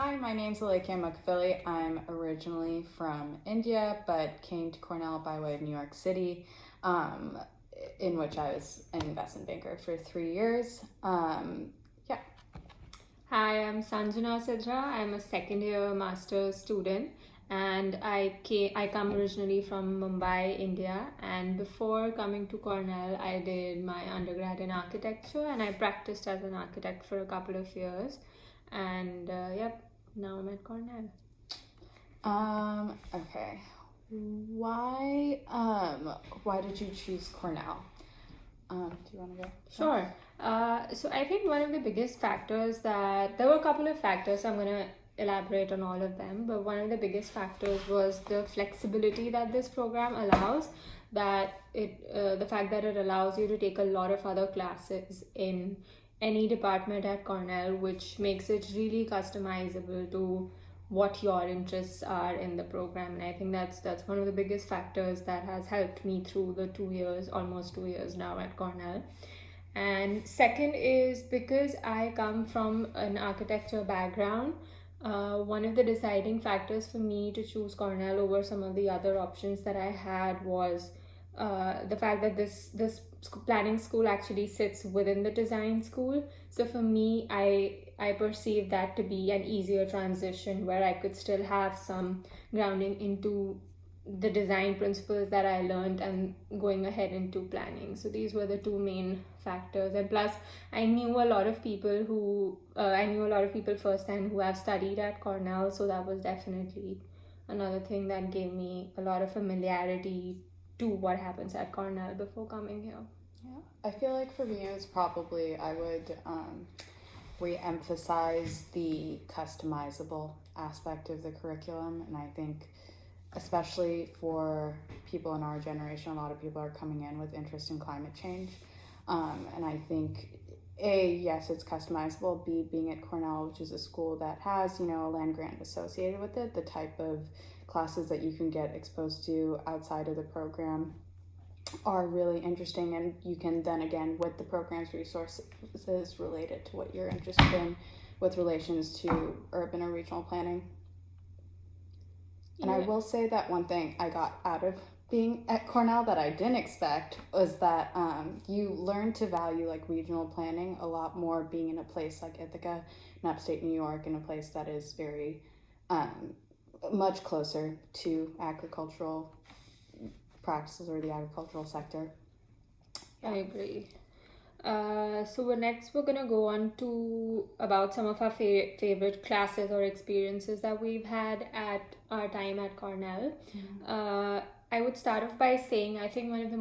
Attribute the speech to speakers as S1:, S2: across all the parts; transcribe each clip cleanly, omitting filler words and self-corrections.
S1: Hi, my name's Alekhya Mukkavilli. I'm originally from India, but came to Cornell by way of New York City, in which I was an investment banker for 3 years. Yeah.
S2: Hi, I'm Sanjana Sidhra. I'm a second year master's student and I come originally from Mumbai, India, and before coming to Cornell, I did my undergrad in architecture and I practiced as an architect for a couple of years. And now I'm at Cornell.
S1: Okay. Why did you choose Cornell? Do you want to go?
S2: Sure. So I think one of the biggest factors that there were a couple of factors, so I'm going to elaborate on all of them, but one of the biggest factors was the flexibility that this program allows, the fact that it allows you to take a lot of other classes in any department at Cornell, which makes it really customizable to what your interests are in the program. And I think that's one of the biggest factors that has helped me through the 2 years, almost 2 years now at Cornell. And second is because I come from an architecture background, one of the deciding factors for me to choose Cornell over some of the other options that I had was the fact that this planning school actually sits within the design school. So for me, I perceive that to be an easier transition where I could still have some grounding into the design principles that I learned and going ahead into planning. So these were the two main factors. And plus, I knew a lot of people firsthand who have studied at Cornell. So that was definitely another thing that gave me a lot of familiarity to what happens at Cornell before coming here.
S1: Yeah, I feel like for me, it was probably I would re-emphasize the customizable aspect of the curriculum, and I think especially for people in our generation, a lot of people are coming in with interest in climate change. And I think, A, yes, it's customizable. B, being at Cornell, which is a school that has, a land grant associated with it, the type of classes that you can get exposed to outside of the program are really interesting. And you can then, again, with the program's resources related to what you're interested in with relations to urban or regional planning. And I will say that one thing I got out of being at Cornell that I didn't expect was that you learn to value like regional planning a lot more being in a place like Ithaca in upstate New York, in a place that is very much closer to agricultural practices or the agricultural sector.
S2: I agree. So next we're gonna go on to about some of our favorite classes or experiences that we've had at our time at Cornell. I would start off by saying I think one of the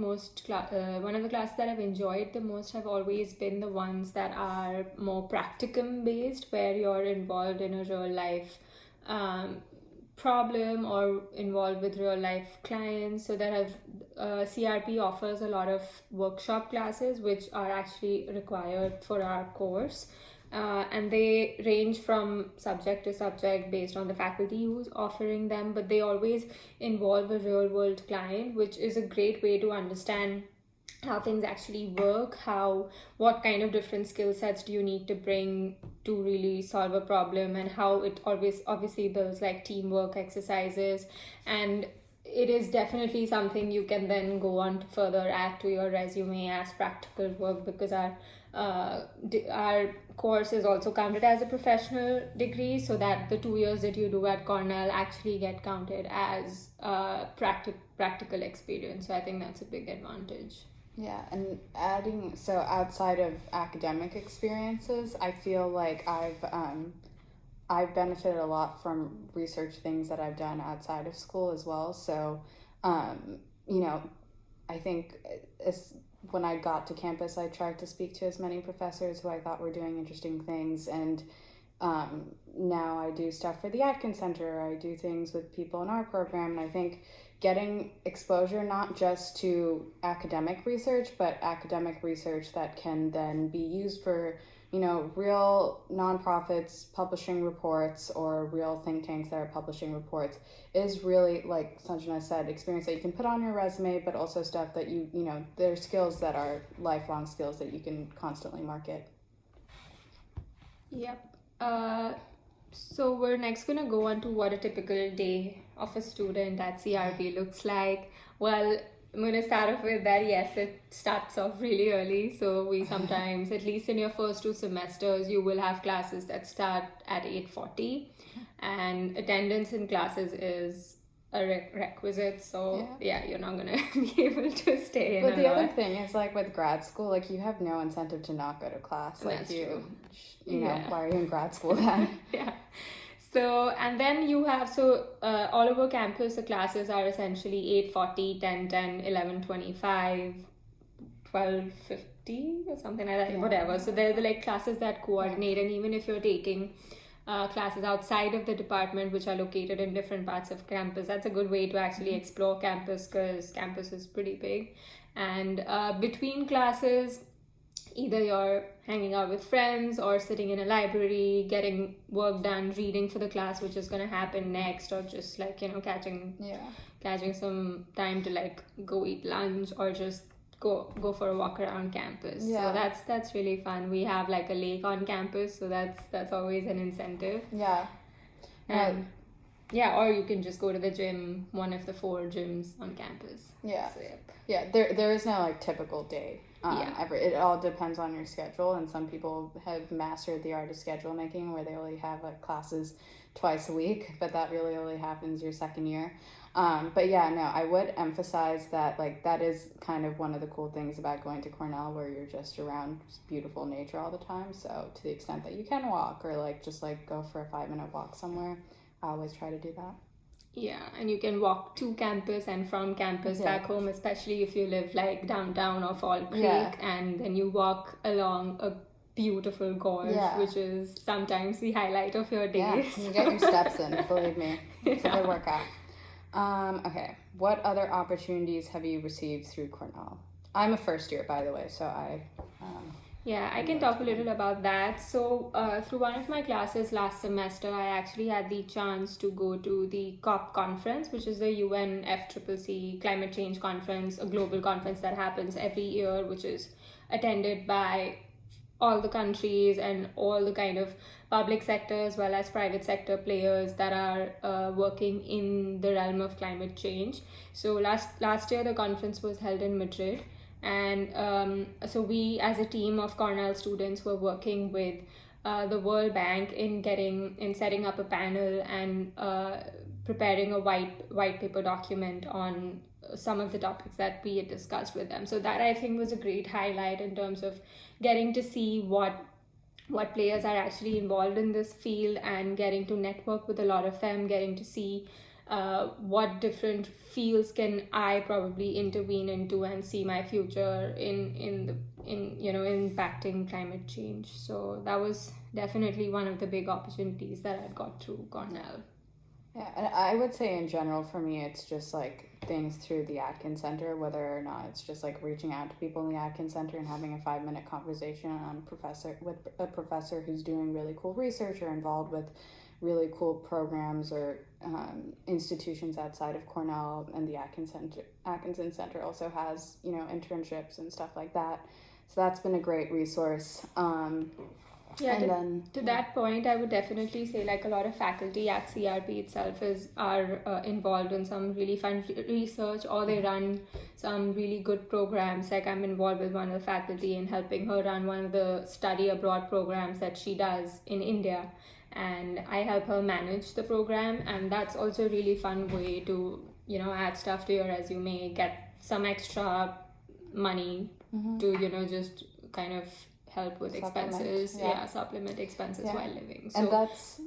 S2: classes that I've enjoyed the most have always been the ones that are more practicum based, where you're involved in a real life problem or involved with real life clients. So that have CRP offers a lot of workshop classes which are actually required for our course, and they range from subject to subject based on the faculty who's offering them, but they always involve a real world client, which is a great way to understand how things actually work, what kind of different skill sets do you need to bring to really solve a problem, and how it always obviously builds like teamwork exercises. And it is definitely something you can then go on to further add to your resume as practical work, because our course is also counted as a professional degree, so that the 2 years that you do at Cornell actually get counted as practical experience. So I think that's a big advantage.
S1: Yeah, and so outside of academic experiences, I feel like I've benefited a lot from research things that I've done outside of school as well. So, I think when I got to campus, I tried to speak to as many professors who I thought were doing interesting things. And now I do stuff for the Atkins Center. I do things with people in our program. And I think getting exposure not just to academic research, but academic research that can then be used for real nonprofits publishing reports or real think tanks that are publishing reports is really, like Sanjana said, experience that you can put on your resume, but also stuff that they're skills that are lifelong skills that you can constantly market.
S2: Yep. So we're next going to go on to what a typical day of a student at CRP looks like. Well, I'm going to start off with that. Yes, it starts off really early. So we sometimes, at least in your first 2 semesters, you will have classes that start at 8:40, and attendance in classes is a requisite. So yeah, you're not going to be able to stay in
S1: But
S2: a
S1: the
S2: lot.
S1: other thing is, like, with grad school, like, you have no incentive to not go to class. Like,
S2: That's true.
S1: You know, why are you in grad school then?
S2: Yeah. So, and then you have, all over campus, the classes are essentially 8:40, 10:10, 11:25, 12:50 or something like that, whatever. So they're the like classes that coordinate, and even if you're taking classes outside of the department, which are located in different parts of campus, that's a good way to actually explore campus, because campus is pretty big. And between classes, either you're hanging out with friends or sitting in a library, getting work done, reading for the class which is going to happen next, or just like, you know, catching some time to like go eat lunch, or just go for a walk around campus. So that's really fun. We have like a lake on campus, so that's always an incentive. And or you can just go to the gym, one of the 4 gyms on campus. So,
S1: there is no like typical day. It all depends on your schedule, and some people have mastered the art of schedule making where they only have like classes twice a week, but that really only happens your second year. But yeah, no, I would emphasize that like that is kind of one of the cool things about going to Cornell, where you're just around beautiful nature all the time. So to the extent that you can walk, or like just like go for a 5-minute walk somewhere, I always try to do that.
S2: Yeah, and you can walk to campus and from campus back home, especially if you live like downtown or Fall Creek, and then you walk along a beautiful gorge, which is sometimes the highlight of your days.
S1: Yeah, you get your steps in, believe me. It's a good workout. Okay, what other opportunities have you received through Cornell? I'm a first year, by the way, so I
S2: can talk a little about that. So through one of my classes last semester, I actually had the chance to go to the COP conference, which is the UNFCCC Climate Change Conference, a global conference that happens every year, which is attended by all the countries and all the kind of public sector as well as private sector players that are working in the realm of climate change. So last year the conference was held in Madrid, and so we as a team of Cornell students were working with the World Bank in setting up a panel and preparing a white paper document on some of the topics that we had discussed with them. So that I think was a great highlight in terms of getting to see what players are actually involved in this field, and getting to network with a lot of them, getting to see what different fields can I probably intervene into and see my future in impacting climate change. So that was definitely one of the big opportunities that I got through Cornell.
S1: Yeah, and I would say in general for me, it's just like things through the Atkins Center, whether or not it's just like reaching out to people in the Atkins Center and having a 5-minute conversation with a professor who's doing really cool research or involved with really cool programs or institutions outside of Cornell. And the Atkinson Center also has, you know, internships and stuff like that. So that's been a great resource.
S2: To that point, I would definitely say like a lot of faculty at CRP itself are involved in some really fun research, or they run some really good programs. Like I'm involved with one of the faculty in helping her run one of the study abroad programs that she does in India, and I help her manage the program, and that's also a really fun way to, you know, add stuff to your resume, get some extra money to, you know, just kind of help with expenses, supplement expenses while living. So,
S1: and that's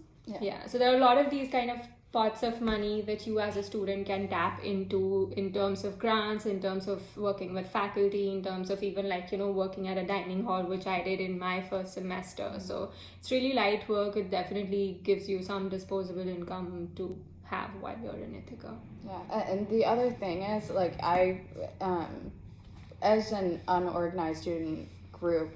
S2: so there are a lot of these kind of pots of money that you as a student can tap into in terms of grants, in terms of working with faculty, in terms of even like, you know, working at a dining hall, which I did in my first semester. So it's really light work. It definitely gives you some disposable income to have while you're in Ithaca.
S1: And the other thing is, like, I as an unorganized student group,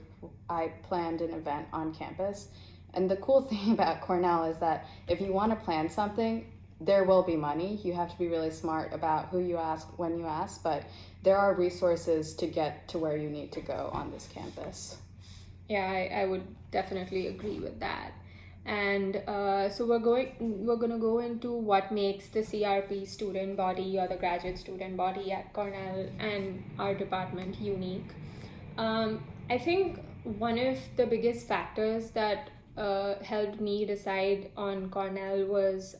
S1: I planned an event on campus. And the cool thing about Cornell is that if you want to plan something, there will be money. You have to be really smart about who you ask, when you ask, but there are resources to get to where you need to go on this campus.
S2: Yeah, I would definitely agree with that. And so we're going to go into what makes the CRP student body or the graduate student body at Cornell and our department unique. I think one of the biggest factors that helped me decide on Cornell was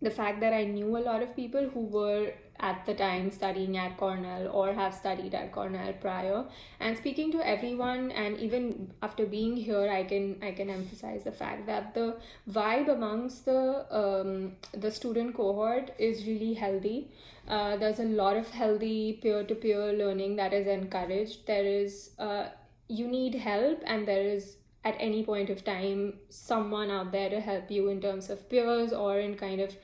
S2: the fact that I knew a lot of people who were at the time studying at Cornell or have studied at Cornell prior. And speaking to everyone, and even after being here, I can emphasize the fact that the vibe amongst the student cohort is really healthy. There's a lot of healthy peer-to-peer learning that is encouraged. There is you need help, and there is at any point of time someone out there to help you in terms of peers or in kind of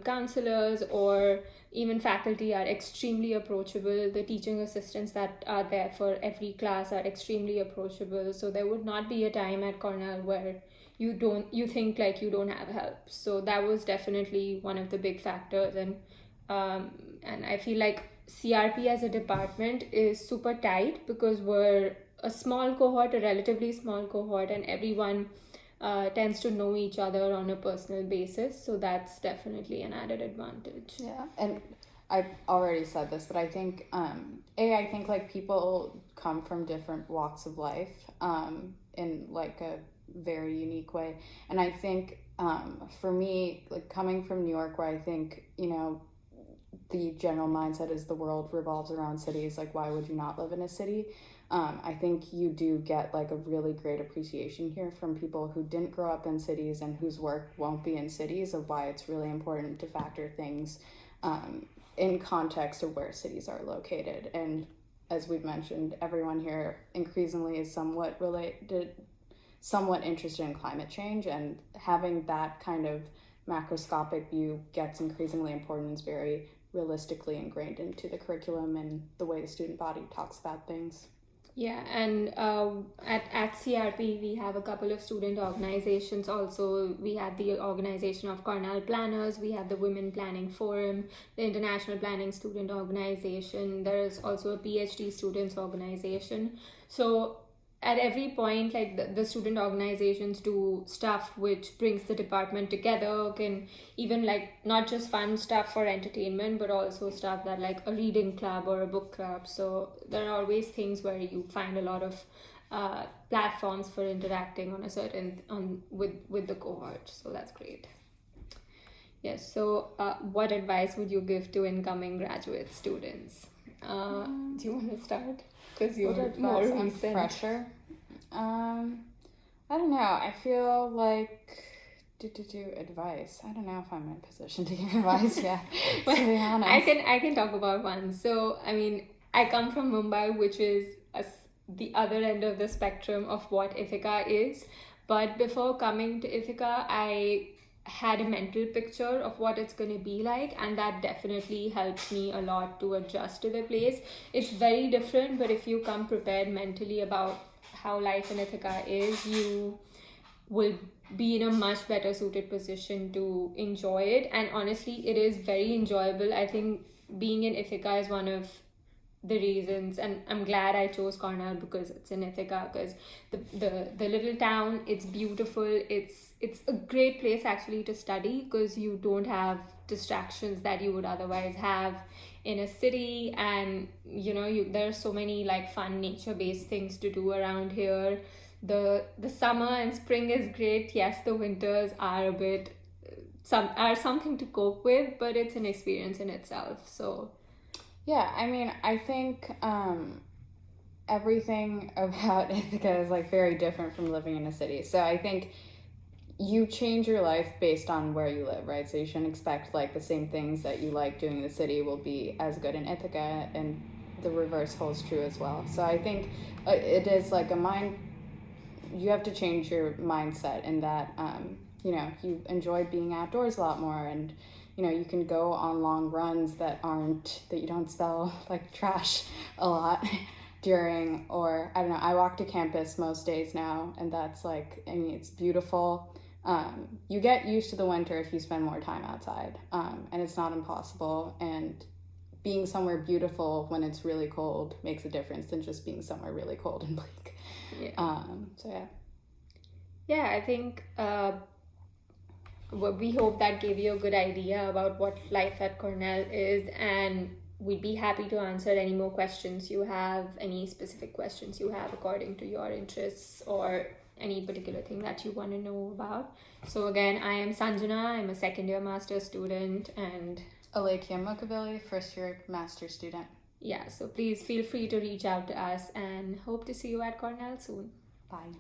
S2: counselors, or even faculty are extremely approachable. The teaching assistants that are there for every class are extremely approachable. So there would not be a time at Cornell where you think like you don't have help. So that was definitely one of the big factors. And I feel like CRP as a department is super tight because we're a small cohort, a relatively small cohort, and everyone tends to know each other on a personal basis. So that's definitely an added advantage.
S1: Yeah, and I've already said this, but I think I think like people come from different walks of life in like a very unique way. And I think for me, like coming from New York, where I think, you know, the general mindset is the world revolves around cities, like why would you not live in a city? I think you do get like a really great appreciation here from people who didn't grow up in cities and whose work won't be in cities, of why it's really important to factor things in context of where cities are located. And as we've mentioned, everyone here increasingly is somewhat interested in climate change, and having that kind of macroscopic view gets increasingly important and is very realistically ingrained into the curriculum and the way the student body talks about things.
S2: Yeah, and at CRP, we have a couple of student organizations also. We have the organization of Cornell Planners, we have the Women Planning Forum, the International Planning Student Organization. There is also a PhD students organization. So at every point, like the student organizations do stuff which brings the department together, can even like not just fun stuff for entertainment, but also stuff that like a reading club or a book club. So there are always things where you find a lot of platforms for interacting on a certain with the cohort. So that's great. Yes. So what advice would you give to incoming graduate students? Do you want to start? Because you're more recent.
S1: Fresher. I don't know. I feel like do advice. I don't know if I'm in a position to give advice yet. To be honest,
S2: I can talk about one. So I mean, I come from Mumbai, which is the other end of the spectrum of what Ithaca is. But before coming to Ithaca, I had a mental picture of what it's going to be like, and that definitely helps me a lot to adjust to the place. It's very different, but if you come prepared mentally about how life in Ithaca is, you will be in a much better suited position to enjoy it. And honestly, it is very enjoyable. I think being in Ithaca is one of the reasons, and I'm glad I chose Cornell because it's in Ithaca, because the little town, it's beautiful. It's a great place actually to study because you don't have distractions that you would otherwise have in a city, and you know, there are so many like fun nature-based things to do around here. The summer and spring is great. Yes, the winters are a bit something to cope with, but it's an experience in itself. So
S1: yeah, I mean, I think everything about Ithaca is like very different from living in a city. So I think you change your life based on where you live, right? So you shouldn't expect like the same things that you like doing in the city will be as good in Ithaca, and the reverse holds true as well. So I think it is like you have to change your mindset in that, you know, you enjoy being outdoors a lot more, and you know, you can go on long runs that you don't smell like trash a lot during, or I don't know, I walk to campus most days now, and that's like, I mean, it's beautiful. You get used to the winter if you spend more time outside, and it's not impossible, and being somewhere beautiful when it's really cold makes a difference than just being somewhere really cold and bleak.
S2: Yeah.
S1: So yeah.
S2: Yeah, I think we hope that gave you a good idea about what life at Cornell is, and we'd be happy to answer any more questions you have, any specific questions you have according to your interests or any particular thing that you want to know about. So again, I am Sanjana. I'm a second year master's student, and
S1: Alekhya, Mukkavilli, first year master's student.
S2: yeah, so please feel free to reach out to us and hope to see you at Cornell soon.
S1: Bye.